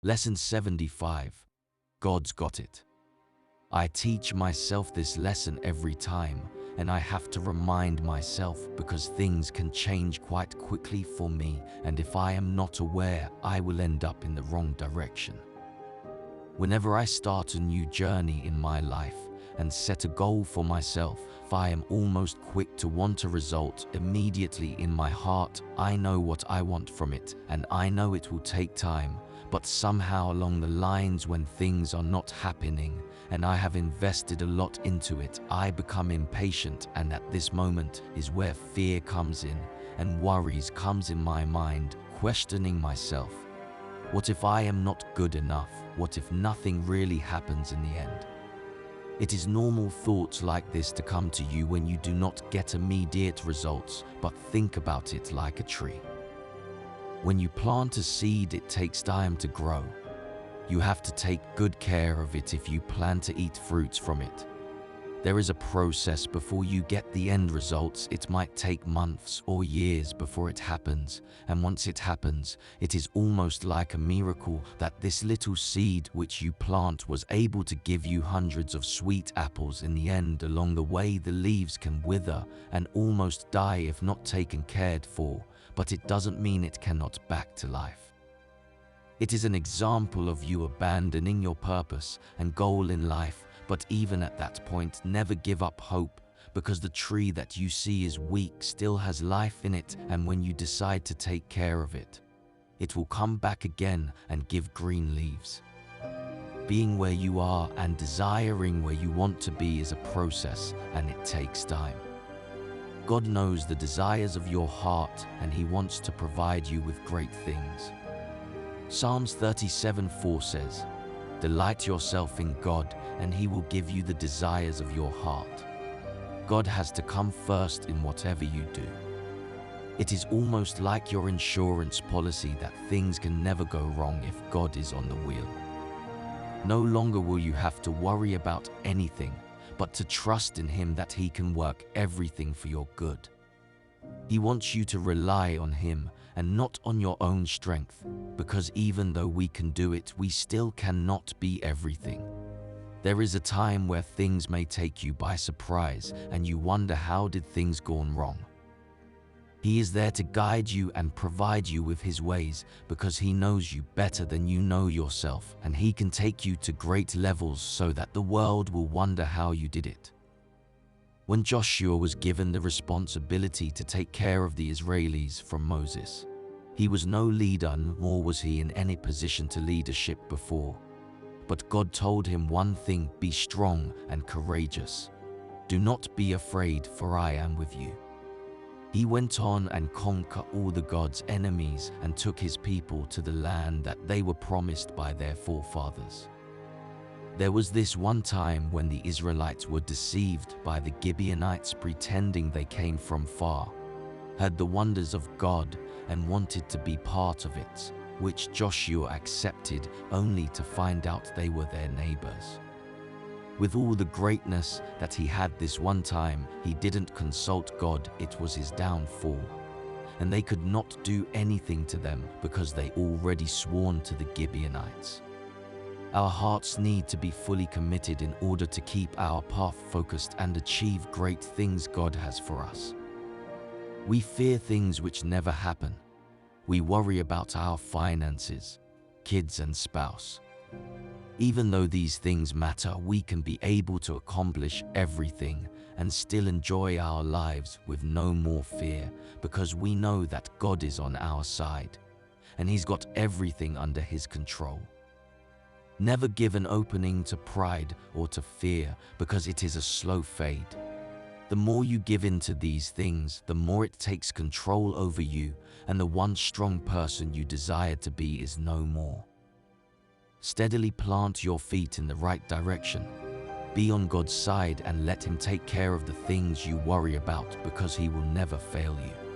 Lesson 75. God's got it. I teach myself this lesson every time, and I have to remind myself because things can change quite quickly for me, and if I am not aware, I will end up in the wrong direction. Whenever I start a new journey in my life and set a goal for myself, I am almost quick to want a result immediately in my heart. I know what I want from it, and I know it will take time, but somehow along the lines when things are not happening and I have invested a lot into it, I become impatient, and at this moment is where fear comes in and worries comes in my mind, questioning myself. What if I am not good enough? What if nothing really happens in the end? It is normal thoughts like this to come to you when you do not get immediate results, but think about it like a tree. When you plant a seed, it takes time to grow. You have to take good care of it if you plan to eat fruits from it. There is a process before you get the end results. It might take months or years before it happens, and once it happens, it is almost like a miracle that this little seed which you plant was able to give you hundreds of sweet apples in the end. Along the way, the leaves can wither and almost die if not taken cared for, but it doesn't mean it cannot back to life. It is an example of you abandoning your purpose and goal in life, but even at that point, never give up hope, because the tree that you see is weak still has life in it, and when you decide to take care of it, it will come back again and give green leaves. Being where you are and desiring where you want to be is a process, and it takes time. God knows the desires of your heart, and He wants to provide you with great things. Psalms 37:4 says, "Delight yourself in God, and He will give you the desires of your heart." God has to come first in whatever you do. It is almost like your insurance policy that things can never go wrong if God is on the wheel. No longer will you have to worry about anything, but to trust in Him that He can work everything for your good. He wants you to rely on Him and not on your own strength, because even though we can do it, we still cannot be everything. There is a time where things may take you by surprise and you wonder, how did things go wrong? He is there to guide you and provide you with His ways, because He knows you better than you know yourself, and He can take you to great levels so that the world will wonder how you did it. When Joshua was given the responsibility to take care of the Israelis from Moses, he was no leader, nor was he in any position to leadership before. But God told him one thing: be strong and courageous. Do not be afraid, for I am with you. He went on and conquered all the God's enemies and took His people to the land that they were promised by their forefathers. There was this one time when the Israelites were deceived by the Gibeonites, pretending they came from far, heard the wonders of God, and wanted to be part of it, which Joshua accepted, only to find out they were their neighbors. With all the greatness that he had this one time, he didn't consult God. It was his downfall, and they could not do anything to them because they already sworn to the Gibeonites. Our hearts need to be fully committed in order to keep our path focused and achieve great things God has for us. We fear things which never happen. We worry about our finances, kids and spouse. Even though these things matter, we can be able to accomplish everything and still enjoy our lives with no more fear, because we know that God is on our side and He's got everything under His control. Never give an opening to pride or to fear, because it is a slow fade. The more you give in to these things, the more it takes control over you, and the once strong person you desired to be is no more. Steadily plant your feet in the right direction. Be on God's side and let Him take care of the things you worry about, because He will never fail you.